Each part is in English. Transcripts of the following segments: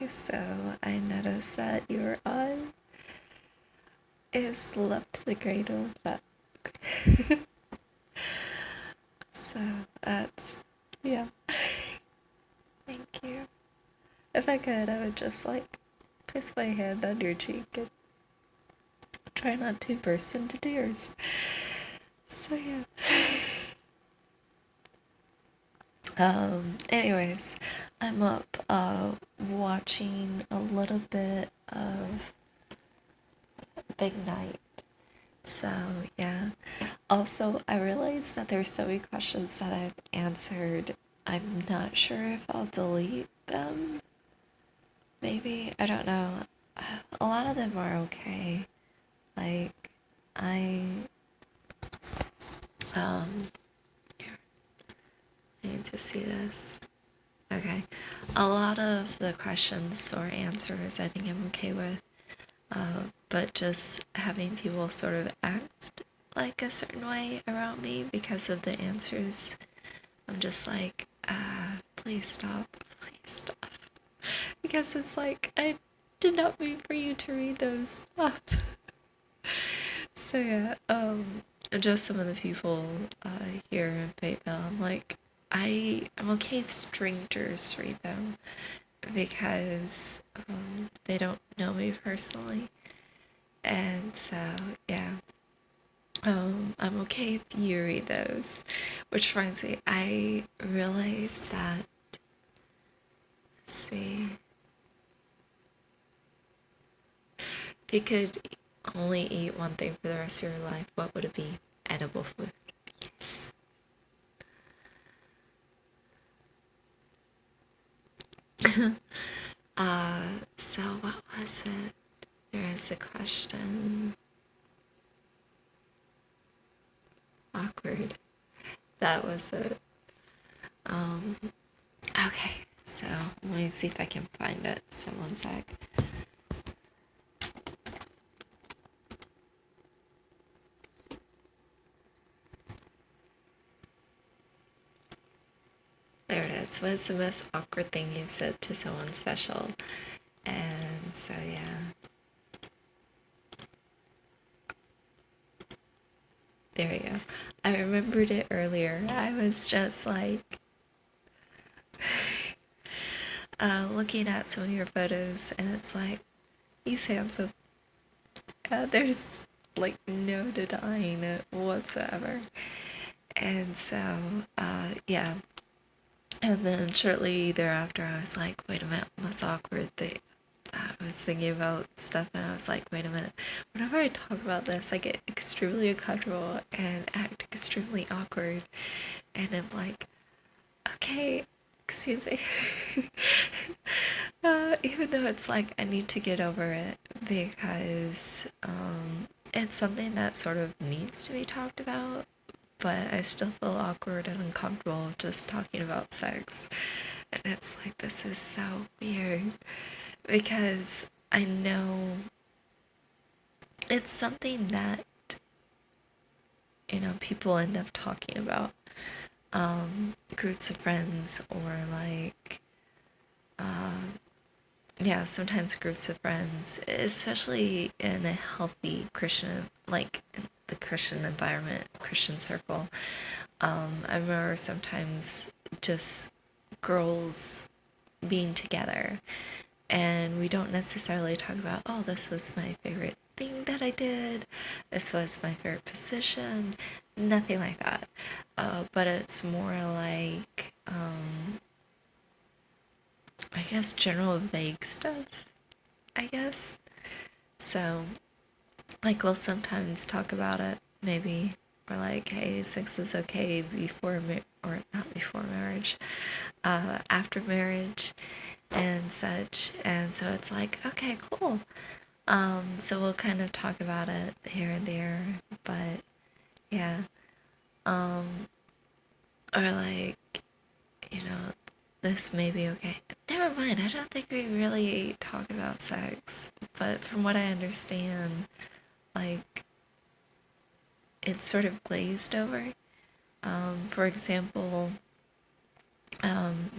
So I noticed that you were on is left the Cradle, but so that's yeah. Thank you. If I could, I would just like place my hand on your cheek and try not to burst into tears. So yeah. Anyways, I'm up watching a little bit of Big Night. So yeah. Also, I realized that there's so many questions that I've answered. I'm not sure if I'll delete them. Maybe, I don't know. A lot of them are okay. Like, I um I need to see this. Okay. A lot of the questions or answers I think I'm okay with. But just having people sort of act like a certain way around me because of the answers, I'm just like, please stop, please stop. Because it's like, I did not mean for you to read those up. So yeah, just some of the people here in Fayetteville, I'm like, I'm okay if strangers read them because they don't know me personally. And so, yeah. I'm okay if you read those. Which frankly, I realized that, let's see, if you could only eat one thing for the rest of your life, what would it be? Edible food. Yes. So what was it? There is a question. Awkward. That was it. Okay, so let me see if I can find it. So one sec. There it is. What's the most awkward thing you've said to someone special? And so, yeah. There we go. I remembered it earlier. I was just like looking at some of your photos, and it's like, he's handsome. There's like no denying it whatsoever. And so, yeah. And then shortly thereafter, I was like, wait a minute, most awkward thing. I was thinking about stuff, and I was like, wait a minute. Whenever I talk about this, I get extremely uncomfortable and act extremely awkward. And I'm like, okay, excuse me. Even though it's like I need to get over it because it's something that sort of needs to be talked about, but I still feel awkward and uncomfortable just talking about sex. And it's like, this is so weird because I know it's something that, people end up talking about. Groups of friends or like, yeah, sometimes groups of friends, especially in a healthy Christian, like the Christian environment, Christian circle. I remember sometimes just girls being together, and we don't necessarily talk about, oh, this was my favorite thing that I did, this was my favorite position, nothing like that. But it's more like, I guess, general vague stuff, I guess. So, like, we'll sometimes talk about it, maybe. Or like, hey, sex is okay before, or not before marriage, after marriage and such. And so it's like, okay, cool. So we'll kind of talk about it here and there, but yeah. Or like, you know, this may be okay. Never mind, I don't think we really talk about sex, but from what I understand, like, it's sort of glazed over. For example,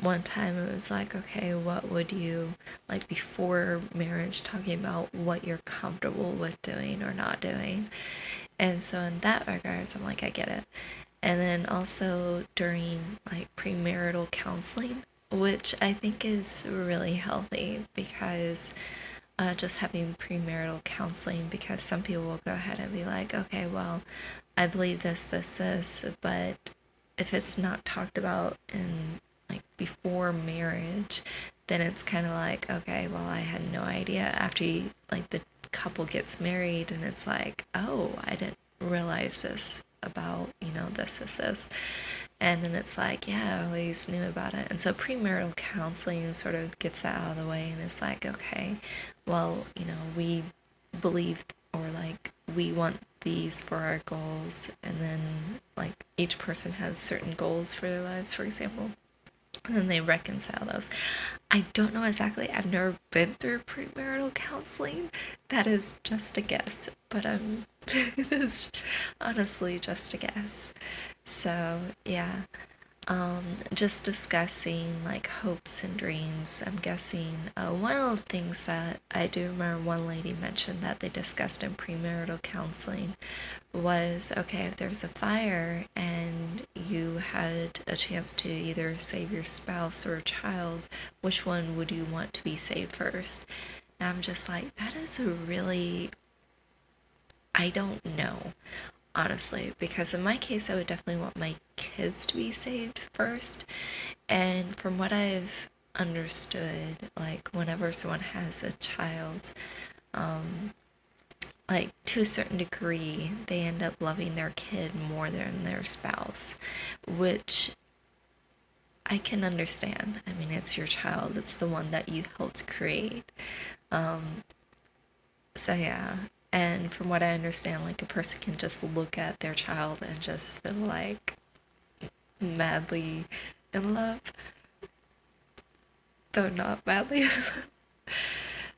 one time it was like, okay, what would you like before marriage, talking about what you're comfortable with doing or not doing. And so in that regards, I'm like, I get it. And then also during like premarital counseling, which I think is really healthy, because just having premarital counseling, because some people will go ahead and be like, okay, well, I believe this, but if it's not talked about in like before marriage, then it's kind of like, okay, well, I had no idea. After you, like the couple gets married, and it's like, oh, I didn't realize this about, this. And then it's like, yeah, I always knew about it. And so premarital counseling sort of gets that out of the way, and it's like, okay, well, we believe, or like we want these for our goals, and then like each person has certain goals for their lives, for example, and then they reconcile those. I don't know exactly. I've never been through premarital counseling. That is just a guess, but it is honestly just a guess. So yeah, just discussing like hopes and dreams. I'm guessing one of the things that I do remember one lady mentioned that they discussed in premarital counseling was, okay, if there's a fire and you had a chance to either save your spouse or a child, which one would you want to be saved first? And I'm just like, that is a really, I don't know, honestly, because in my case, I would definitely want my kids to be saved first. And from what I've understood, like whenever someone has a child, like to a certain degree, they end up loving their kid more than their spouse, which I can understand. I mean, it's your child, it's the one that you helped create. So yeah. And from what I understand, like a person can just look at their child and just feel like madly in love, though not madly in love.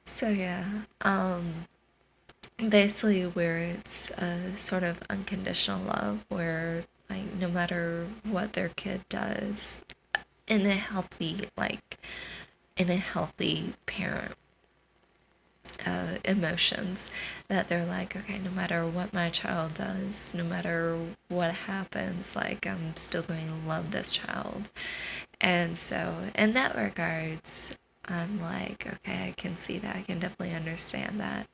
So yeah. Basically where it's a sort of unconditional love, where like no matter what their kid does, in a healthy, like in a healthy parent emotions, that they're like, okay, no matter what my child does, no matter what happens, like I'm still going to love this child. And so in that regards, I'm like, okay, I can see that, I can definitely understand that.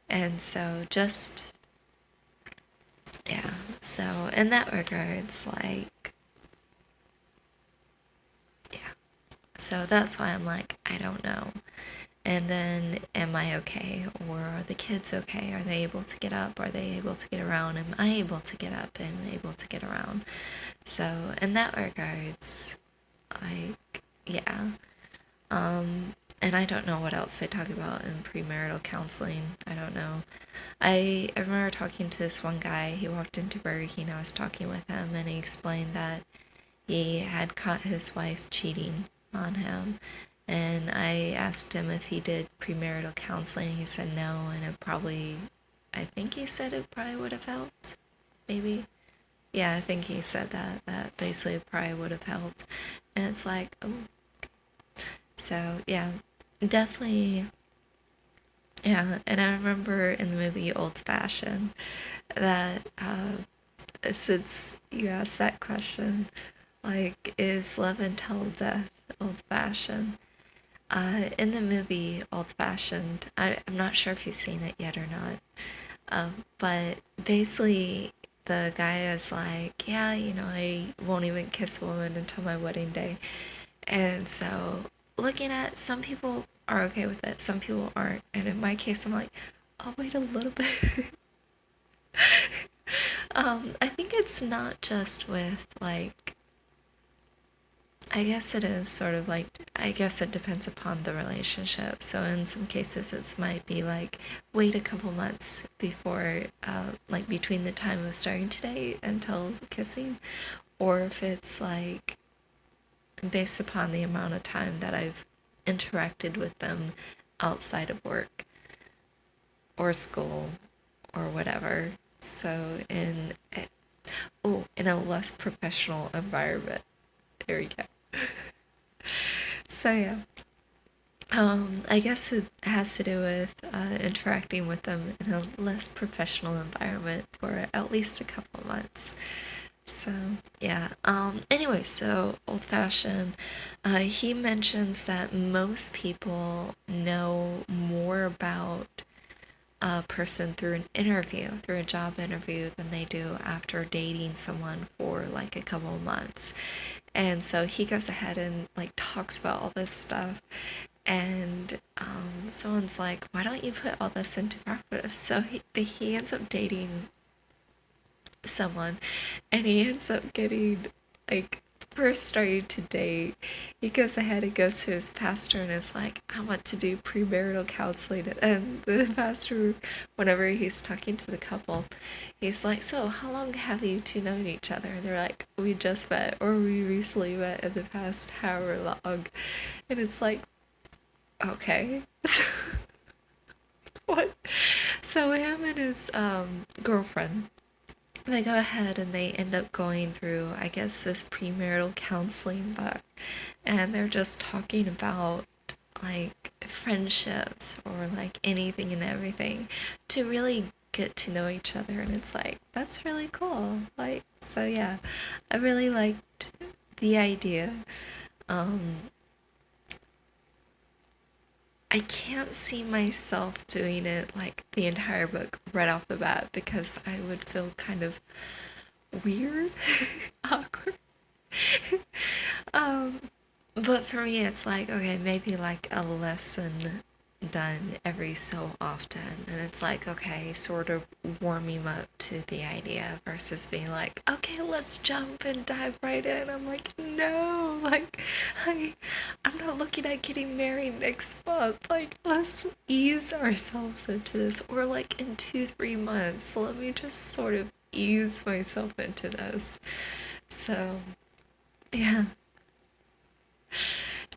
And so just, yeah, so in that regards, like, yeah, so that's why I'm like, I don't know. And then, am I okay? Or are the kids okay? Are they able to get up? Are they able to get around? Am I able to get up and able to get around? So, in that regards, like, yeah. And I don't know what else they talk about in premarital counseling. I don't know. I remember talking to this one guy. He walked into Burger King. I was talking with him, and he explained that he had caught his wife cheating on him. And I asked him if he did premarital counseling. He said no, and it probably, I think he said it probably would have helped. Maybe. Yeah, I think he said that basically it probably would have helped. And it's like, oh. So, yeah, definitely. Yeah, and I remember in the movie Old Fashioned that since you asked that question, like, is love until death old fashioned? In the movie Old Fashioned, I'm not sure if you've seen it yet or not, but basically the guy is like, yeah, I won't even kiss a woman until my wedding day. And so looking at, some people are okay with it, some people aren't. And in my case, I'm like, I'll wait a little bit. I think it's not just with like, I guess it is sort of like, I guess it depends upon the relationship. So in some cases, it might be like, wait a couple months before, like between the time of starting to date until kissing. Or if it's like based upon the amount of time that I've interacted with them outside of work or school or whatever. So in a less professional environment. There we go. So yeah. I guess it has to do with interacting with them in a less professional environment for at least a couple of months. So yeah. Anyway, so old fashioned. He mentions that most people know more about a person through an interview, through a job interview, than they do after dating someone for like a couple of months. And so he goes ahead and like talks about all this stuff. And someone's like, why don't you put all this into practice? So he ends up dating someone, and he ends up getting like first starting to date. He goes ahead and goes to his pastor and is like, I want to do premarital counseling. And the pastor, whenever he's talking to the couple, he's like, so how long have you two known each other? And they're like, we just met, or we recently met in the past however long. And it's like, okay. What? So him and his girlfriend, they go ahead and they end up going through, I guess, this premarital counseling book, and they're just talking about like friendships or like anything and everything to really get to know each other. And it's like, that's really cool. Like, so yeah, I really liked the idea. um I can't see myself doing it like the entire book right off the bat, because I would feel kind of weird, awkward. um, but for me, it's like, okay, maybe like a lesson done every so often. And it's like, okay, sort of warming up to the idea versus being like, okay, let's jump and dive right in. I'm like, no, like, I'm not looking at getting married next month. Like, let's ease ourselves into this. Or like in 2, 3 months, let me just sort of ease myself into this. So, yeah.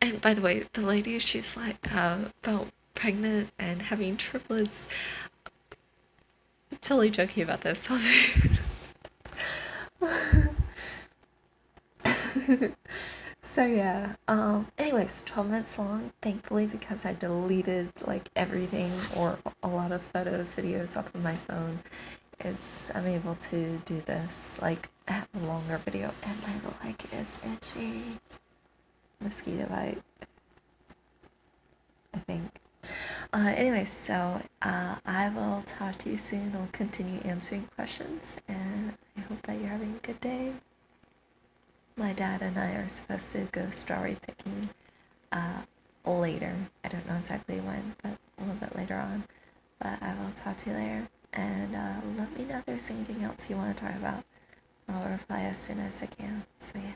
And by the way, the lady, she's like, about pregnant and having triplets. I'm totally joking about this. So yeah. Anyways, 12 minutes long, thankfully, because I deleted like everything or a lot of photos, videos off of my phone. I'm able to do this like have a longer video, and my leg is itchy. Mosquito bite, I think. Anyway, so I will talk to you soon. I'll continue answering questions, and I hope that you're having a good day. My dad and I are supposed to go strawberry picking later. I don't know exactly when, but a little bit later on. But I will talk to you later, and let me know if there's anything else you want to talk about. I'll reply as soon as I can. So yeah.